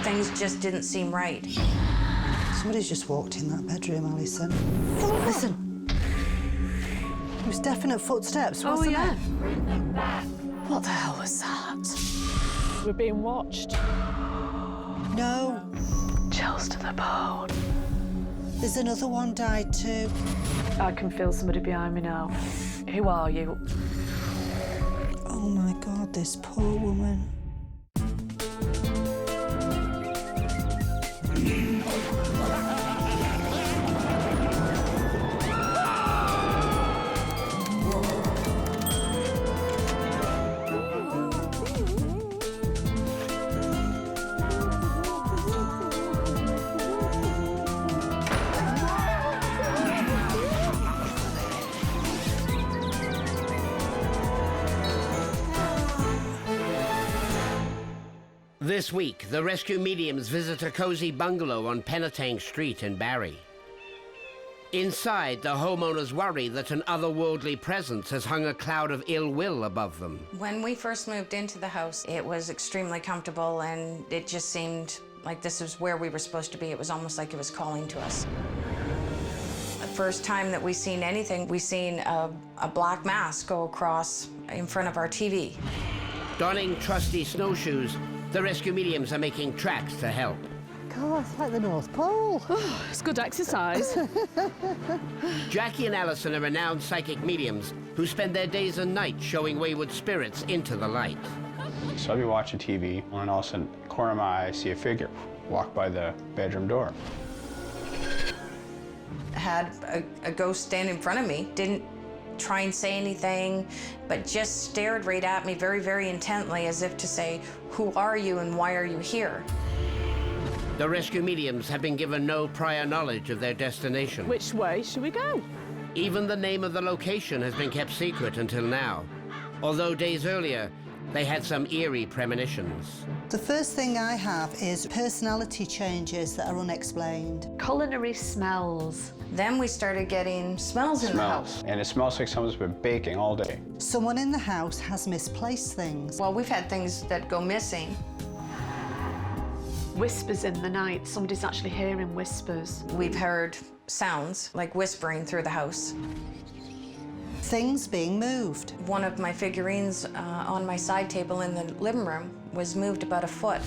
Things just didn't seem right. Somebody's just walked in that bedroom, Alison. Listen. There was definite footsteps, wasn't it? What the hell was that? We're being watched. No. Chills to the bone. There's another one died too. I can feel somebody behind me now. Who are you? Oh my God, this poor woman. This week, the rescue mediums visit a cozy bungalow on Penetang Street in Barrie. Inside, the homeowners worry that an otherworldly presence has hung a cloud of ill will above them. When we first moved into the house, it was extremely comfortable, and it just seemed like this was where we were supposed to be. It was almost like it was calling to us. The first time that we seen anything, we seen a black mask go across in front of our TV. Donning trusty snowshoes, the rescue mediums are making tracks to help. God, it's like the North Pole. It's good exercise. Jackie and Alison are renowned psychic mediums who spend their days and nights showing wayward spirits into the light. So I'll be watching TV, and all of a sudden, corner of my eye, I see a figure walk by the bedroom door. Had a ghost stand in front of me, didn't try and say anything, but just stared right at me very, very intently, as if to say, who are you and why are you here? The rescue mediums have been given no prior knowledge of their destination. Which way should we go? Even the name of the location has been kept secret until now, although days earlier, they had some eerie premonitions. The first thing I have is personality changes that are unexplained. Culinary smells. Then we started getting smells in the house. And it smells like someone's been baking all day. Someone in the house has misplaced things. Well, we've had things that go missing. Whispers in the night. Somebody's actually hearing whispers. We've heard sounds like whispering through the house. Things being moved. One of my figurines on my side table in the living room was moved about a foot.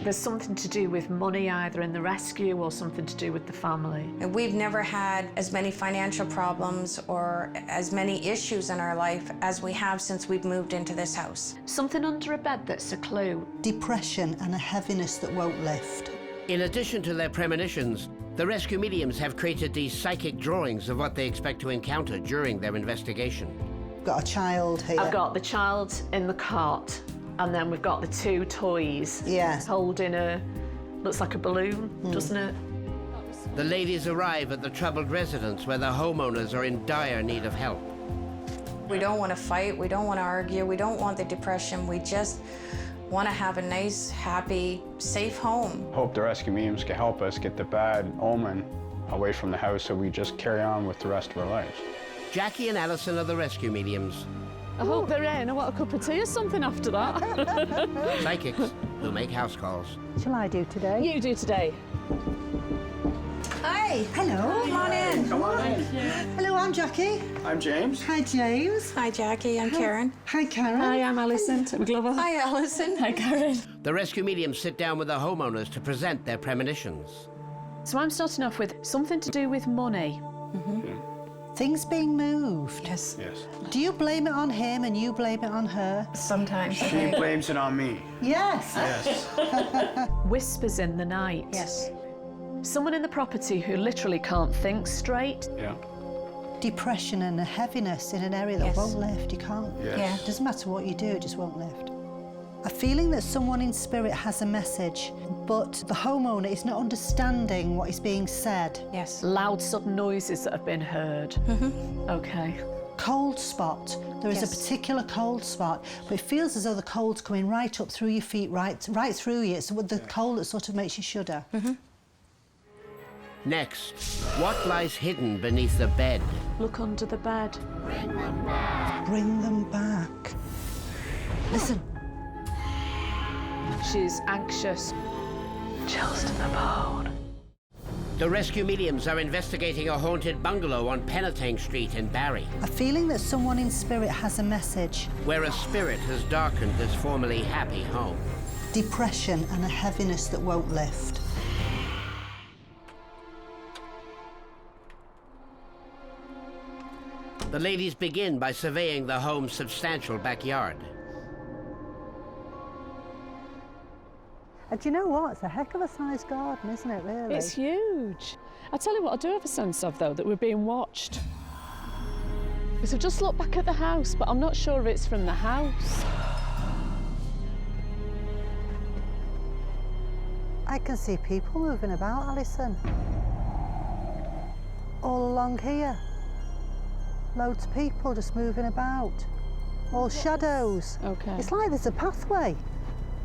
There's something to do with money, either in the rescue or something to do with the family. And we've never had as many financial problems or as many issues in our life as we have since we've moved into this house. Something under a bed that's a clue. Depression and a heaviness that won't lift. In addition to their premonitions, the rescue mediums have created these psychic drawings of what they expect to encounter during their investigation. Got a child here. I've got the child in the cart, and then we've got the two toys. Yes. Holding a, looks like a balloon, doesn't it? The ladies arrive at the troubled residence where the homeowners are in dire need of help. We don't want to fight, we don't want to argue, we don't want the depression, we just want to have a nice, happy, safe home. Hope the rescue mediums can help us get the bad omen away from the house so we just carry on with the rest of our lives. Jackie and Alison are the rescue mediums, I hope they're in. I want a cup of tea or something after that. psychics who make house calls. Shall I do today? You do today. Hi. Hello. Come on in. Come on in. Hello, I'm Jackie. I'm James. Hi, James. Hi, Jackie. I'm Karen. Hi, Karen. Hi, I'm Alison Glover. Hi, Alison. Hi, Karen. The rescue mediums sit down with the homeowners to present their premonitions. So I'm starting off with something to do with money. Things being moved. Yes. Yes. Do you blame it on him and you blame it on her? Sometimes. She blames it on me. Yes. Yes. Whispers in the night. Yes. Someone in the property who literally can't think straight. Yeah. Depression and a heaviness in an area that Yes. won't lift. You can't. Yes. Yeah. It doesn't matter what you do, it just won't lift. A feeling that someone in spirit has a message, but the homeowner is not understanding what is being said. Yes. Loud, sudden noises that have been heard. Okay. Cold spot. There is a Yes. particular cold spot, but it feels as though the cold's coming right up through your feet, right through you. It's the cold that sort of makes you shudder. Next, what lies hidden beneath the bed? Look under the bed. Bring them back. Listen. She's anxious. Chills to the bone. The rescue mediums are investigating a haunted bungalow on Penetang Street in Barry, A feeling that someone in spirit has a message. where a spirit has darkened this formerly happy home. Depression and a heaviness that won't lift. The ladies begin by surveying the home's substantial backyard. And do you know what? It's a heck of a sized garden, isn't it, really? It's huge. I tell you what, I do have a sense of, though, that we're being watched. Because I've just looked back at the house, but I'm not sure if it's from the house. I can see people moving about, Alison. All along here. Loads of people just moving about. All shadows. Okay. It's like there's a pathway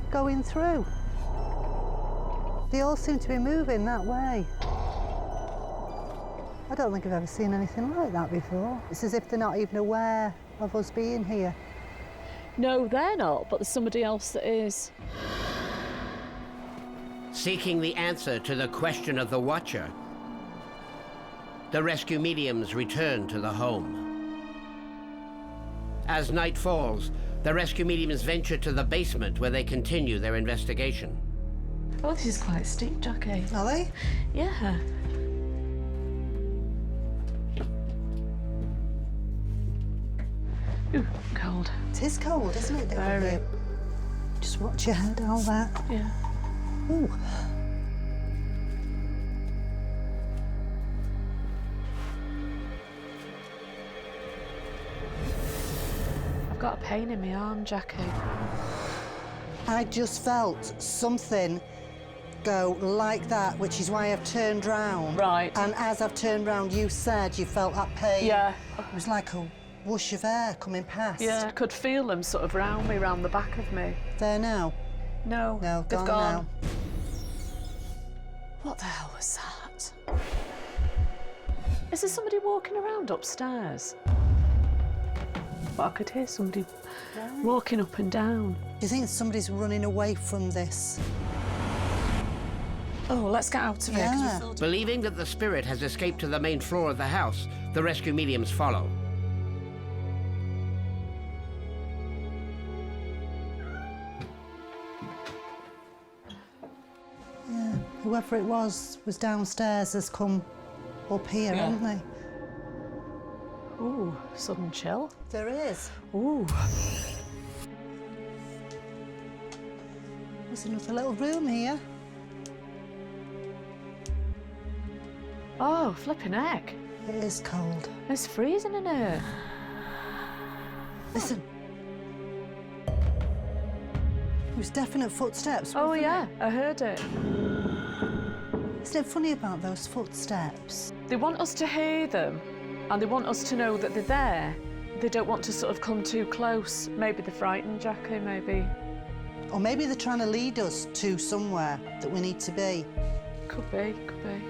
going through. They all seem to be moving that way. I don't think I've ever seen anything like that before. It's as if they're not even aware of us being here. No, they're not, but there's somebody else that is. Seeking the answer to the question of the watcher, the rescue mediums return to the home. As night falls, the rescue mediums venture to the basement where they continue their investigation. Oh, this is quite steep, Jackie. Are they? Yeah. Ooh, cold. It is cold, isn't it? down Very. here? Just watch your head, all that. Yeah. Ooh. I've got a pain in my arm, Jackie. I just felt something go like that, which is why I've turned round. Right. And as I've turned round, you said you felt that pain. Yeah. It was like a whoosh of air coming past. Yeah, I could feel them sort of round me, round the back of me. There now. No, No, they've gone gone. now. What the hell was that? Is there somebody walking around upstairs? But I could hear somebody walking up and down. Do you think somebody's running away from this? Oh, let's get out of here. 'cause Yeah. we filled- Believing that the spirit has escaped to the main floor of the house, the rescue mediums follow. Yeah. Whoever it was downstairs has come up here, Yeah. haven't they? Ooh, sudden chill. There is. Ooh. There's another little room here. Oh, flipping heck. It is cold. It's freezing in here. Listen. There was definite footsteps. Oh, wasn't yeah, I heard it. it? Isn't it funny about those footsteps? They want us to hear them, and they want us to know that they're there. They don't want to sort of come too close. Maybe they're frightened, Jackie, maybe. Or maybe they're trying to lead us to somewhere that we need to be. Could be, could be.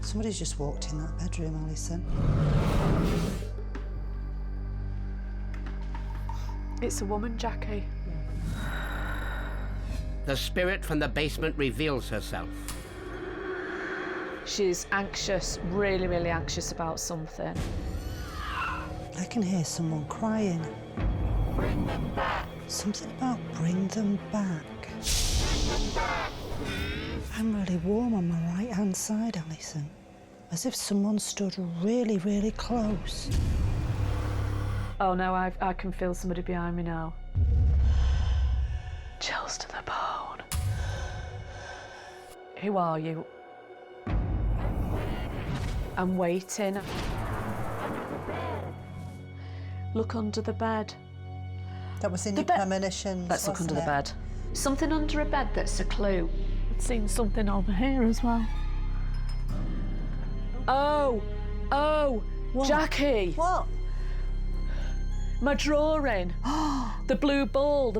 Somebody's just walked in that bedroom, Alison. It's a woman, Jackie. The spirit from the basement reveals herself. She's anxious, really, really anxious about something. I can hear someone crying. Bring them back. Something about bring them back. I'm really warm on my right-hand side, Alison. As if someone stood really, really close. Oh no, I can feel somebody behind me now. Chills to the bone. Who are you? I'm waiting. Look under the bed. That was in The your bed- premonitions. Let's look under wasn't the it? bed. Something under a bed that's a clue. I've seen something over here as well. Oh, Jackie, What? my drawing. The blue ball.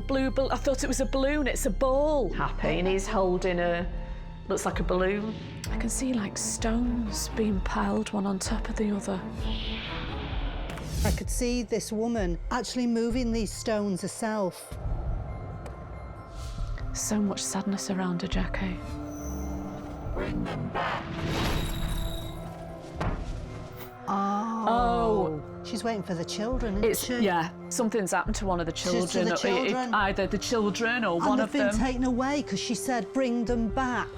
I thought it was a balloon, it's a ball. Happy, and he's holding a, looks like a balloon. I can see like stones being piled one on top of the other. I could see this woman actually moving these stones herself. So much sadness around her, Jackie. Oh. She's waiting for the children, isn't she? Yeah, something's happened to one of the children. to the children. Either the children or one And of they've them. been taken away because she said, bring them back.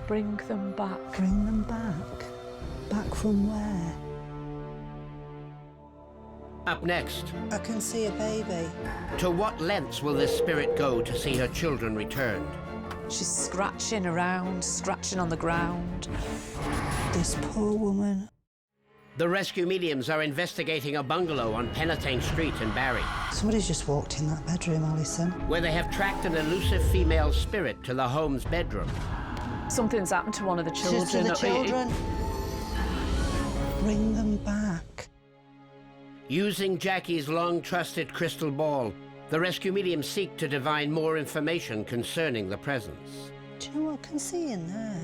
Bring them back. Bring them back. Back from where? Up next, I can see a baby. to what lengths will this spirit go to see her children returned? She's scratching around, scratching on the ground. This poor woman. The rescue mediums are investigating a bungalow on Penetang Street in Barrie, Somebody's just walked in that bedroom, Alison. where they have tracked an elusive female spirit to the home's bedroom. Something's happened to one of the children. She's to the children. Bring them back. Using Jackie's long-trusted crystal ball, the rescue mediums seek to divine more information concerning the presence. Do you know what I can see in there?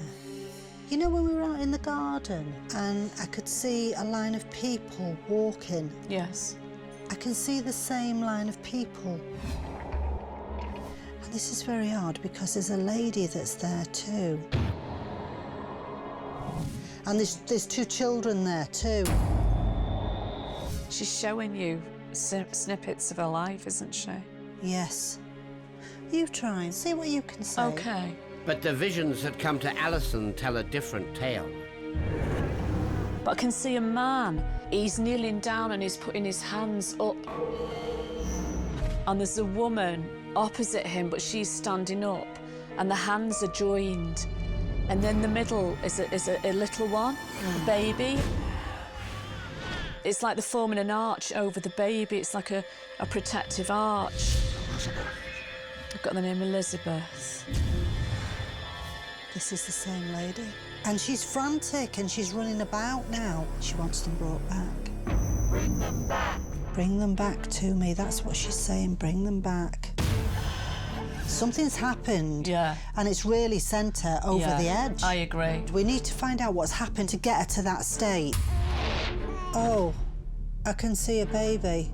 You know when we were out in the garden and I could see a line of people walking? Yes. I can see the same line of people. And this is very odd because there's a lady that's there too. And there's two children there too. She's showing you snippets of her life, isn't she? Yes. You try and see what you can say. Okay. But the visions that come to Alison tell a different tale. But I can see a man. He's kneeling down and he's putting his hands up. And there's a woman opposite him, but she's standing up, and the hands are joined. And then the middle is a little one, a baby. It's like they're forming an arch over the baby. It's like a protective arch. I've got the name Elizabeth. This is the same lady. And she's frantic and she's running about now. She wants them brought back. Bring them back. Bring them back to me. That's what she's saying. Bring them back. Something's happened. Yeah. And it's really sent her over the edge. I agree. We need to find out what's happened to get her to that state. Oh, I can see a baby.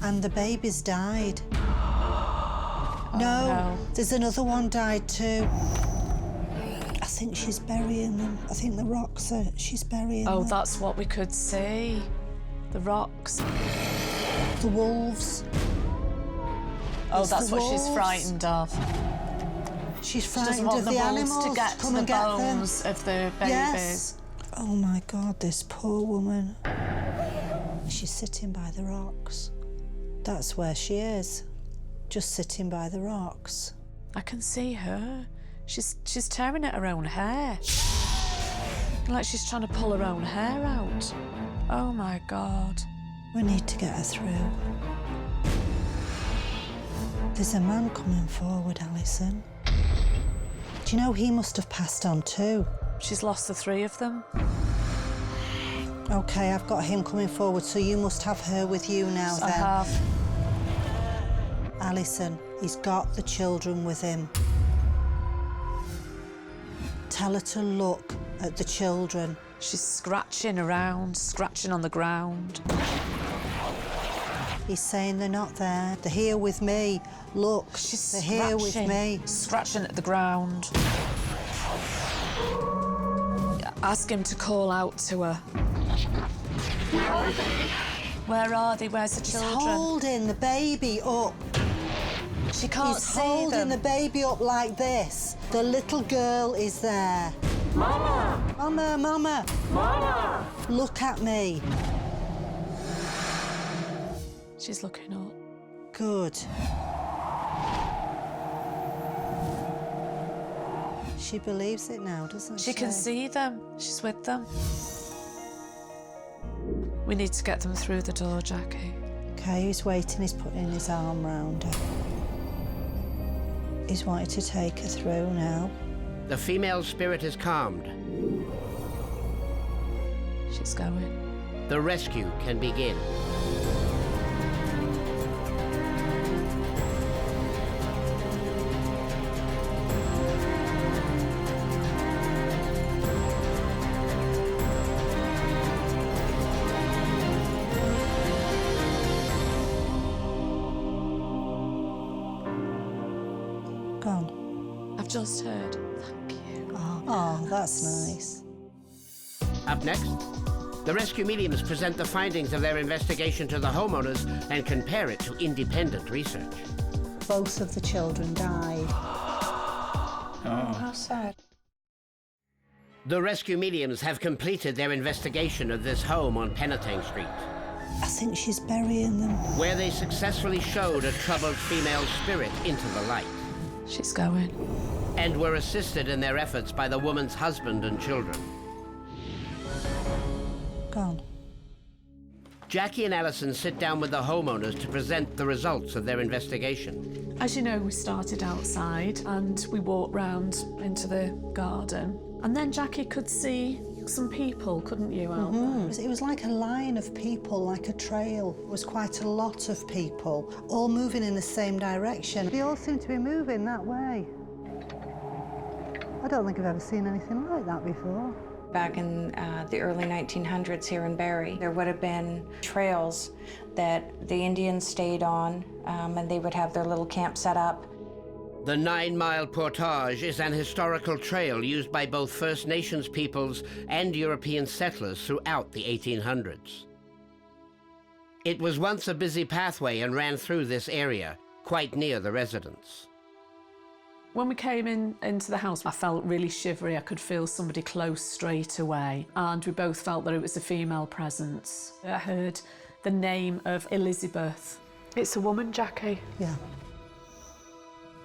And the baby's died. No, there's another one died too. I think she's burying them. I think the rocks are, she's burying them. Oh, that's what we could see. The rocks. The wolves. Oh, It's that's the what she's wolves. frightened of. She's She doesn't frightened want of the the wolves animals to get come to and the get them. bones of the babies. Yes. Oh my God, this poor woman. She's sitting by the rocks. That's where she is. Just sitting by the rocks. I can see her. She's tearing at her own hair. Like she's trying to pull her own hair out. Oh my God. We need to get her through. There's a man coming forward, Alison. Do you know he must have passed on too? She's lost the three of them. Okay, I've got him coming forward, so you must have her with you now I then. have. Alison, he's got the children with him. Tell her to look at the children. She's scratching around, scratching on the ground. He's saying they're not there. They're here with me. Look, She's they're here with me. Scratching at the ground. Ask him to call out to her. Where are they? Where's the He's children? holding the baby up. She can't He's see holding them. the baby up like this. The little girl is there. Mama! Mama, Mama! Mama! Look at me. She's looking up. Good. She believes it now, doesn't she? She can see them. She's with them. We need to get them through the door, Jackie. Okay, he's waiting. He's putting his arm round her. He's wanting to take her through now. The female spirit is calmed. She's going. The rescue can begin. just heard. Thank you. Oh, that's nice. Up next, the rescue mediums present the findings of their investigation to the homeowners and compare it to independent research. Both of the children died. Oh, how sad. The rescue mediums have completed their investigation of this home on Penetang Street, I think she's burying them. where they successfully showed a troubled female spirit into the light, She's going. and were assisted in their efforts by the woman's husband and children. Gone. Jackie and Alison sit down with the homeowners to present the results of their investigation. As you know, we started outside and we walked round into the garden. And then Jackie could see some people, couldn't you, out there? It was like a line of people, like a trail. It was quite a lot of people, all moving in the same direction. They all seem to be moving that way. I don't think I've ever seen anything like that before. Back in the early 1900s here in Barrie, there would have been trails that the Indians stayed on, and they would have their little camp set up. The 9-mile portage is an historical trail used by both First Nations peoples and European settlers throughout the 1800s. It was once a busy pathway and ran through this area, quite near the residence. When we came into the house, I felt really shivery. I could feel somebody close straight away. And we both felt that it was a female presence. I heard the name of Elizabeth. It's a woman, Jackie. Yeah.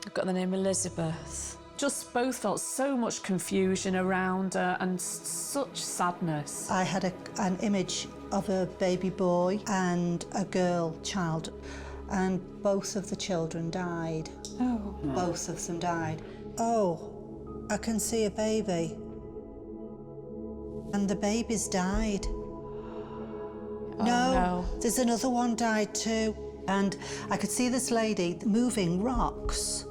I've got the name Elizabeth. Just both felt so much confusion around her and such sadness. I had an image of a baby boy and a girl child, and both of the children died. Oh. Both of them died. Oh, I can see a baby. And the baby's died. no. There's another one died too. And I could see this lady moving rocks.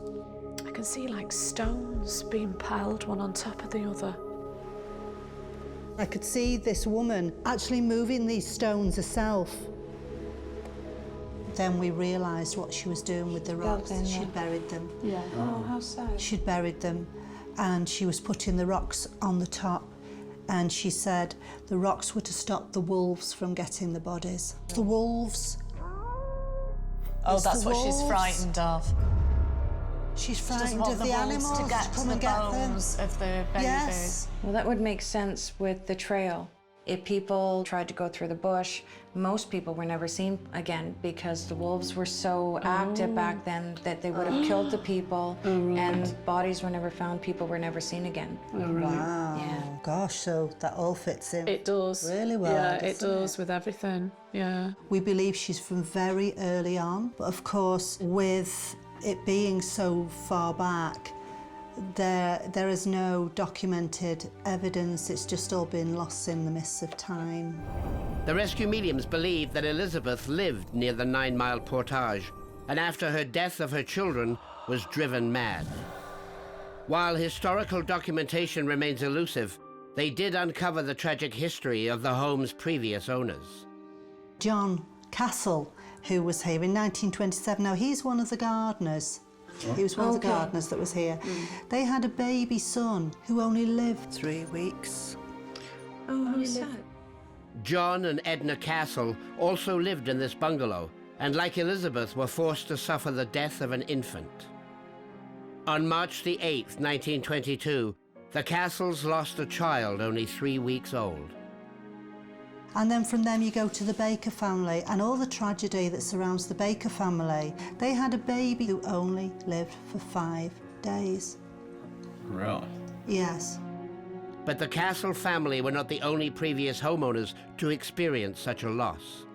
I can see like stones being piled one on top of the other. I could see this woman actually moving these stones herself. Then we realised what she was doing with the rocks. then, yeah. She'd buried them. Yeah. Oh, how sad. She'd buried them and she was putting the rocks on the top, and she said the rocks were to stop the wolves from getting the bodies. The wolves. Oh, It's that's the what she's wolves. frightened of. She's She doesn't frightened want of the the wolves animals to get come to and the get them. bones of the babies. Yes. Well, that would make sense with the trail. If people tried to go through the bush, most people were never seen again because the wolves were so active back then that they would have killed the people, and bodies were never found. People were never seen again. Wow. Yeah. Gosh, so that all fits in. It does. Really well, Yeah, it doesn't does with everything. Yeah. We believe she's from very early on, but of course, with it being so far back, there is no documented evidence. It's just all been lost in the mists of time. The rescue mediums believe that Elizabeth lived near the 9-mile portage, and after her death of her children, was driven mad. While historical documentation remains elusive, they did uncover the tragic history of the home's previous owners. John Castle, who was here in 1927, now he's one of the gardeners. He was one of the gardeners that was here. They had a baby son who only lived 3 weeks. Oh, how sad. John and Edna Castle also lived in this bungalow, and like Elizabeth, were forced to suffer the death of an infant. On March the 8th, 1922, the Castles lost a child only 3 weeks old. And then from them you go to the Baker family and all the tragedy that surrounds the Baker family. They had a baby who only lived for 5 days. Really? Yes. But the Castle family were not the only previous homeowners to experience such a loss.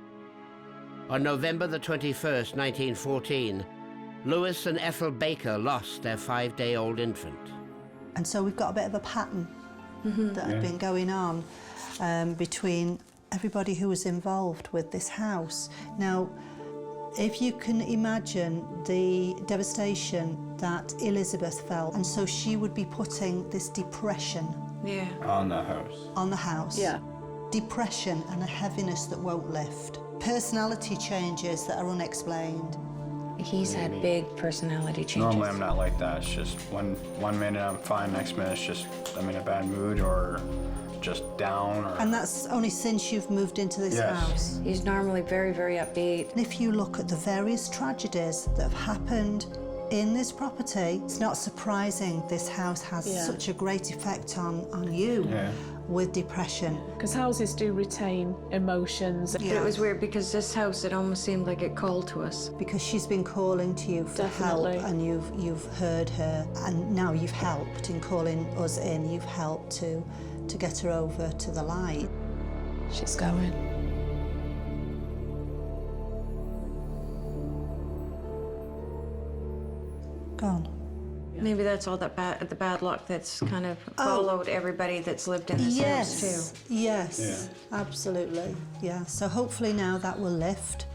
On November the 21st, 1914, Lewis and Ethel Baker lost their 5-day-old infant. And so we've got a bit of a pattern that had been going on between everybody who was involved with this house. Now, if you can imagine the devastation that Elizabeth felt, and so she would be putting this depression Yeah. On the house. on the house. Yeah. Depression and a heaviness that won't lift. Personality changes that are unexplained. He's had big personality changes. Normally I'm not like that. It's just one minute I'm fine, next minute it's just I'm in a bad mood or just down. Or... And that's only since you've moved into this Yes. house? He's normally very, very upbeat. And if you look at the various tragedies that have happened in this property, it's not surprising this house has such a great effect on you with depression. Because houses do retain emotions. But it was weird because this house, it almost seemed like it called to us. Because she's been calling to you for Definitely. help, and you've heard her, and now you've helped in calling us in. You've helped to get her over to the light. She's going. Gone. Maybe that's all the bad luck that's kind of followed everybody that's lived in this house too. Yes, absolutely. Yeah. So hopefully now that will lift,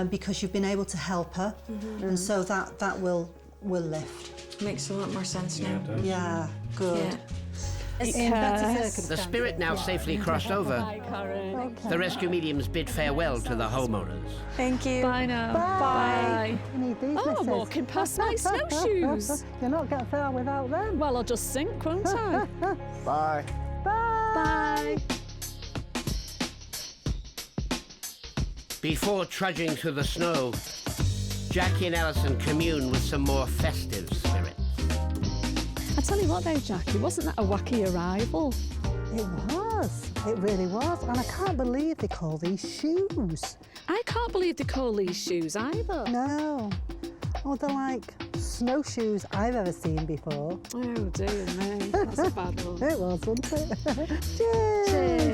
because you've been able to help her, and so that will lift. Makes a lot more sense now. Yeah, good. Yeah. The spirit now safely crossed over. The rescue mediums bid farewell to the homeowners. Thank you. Bye now. Bye. You need these, Oh, I'm missus. walking past my snowshoes. You'll not get far without them. Well, I'll just sink, won't I? Bye. Bye. Before trudging through the snow, Jackie and Alison commune with some more festive spirits. I tell you what though, Jackie, wasn't that a wacky arrival? It was. It really was. And I can't believe they call these shoes. I can't believe they call these shoes either. No. Oh, they're like snowshoes I've ever seen before. Oh, dear me. That's a bad one. It was, wasn't it? Cheers. Cheers.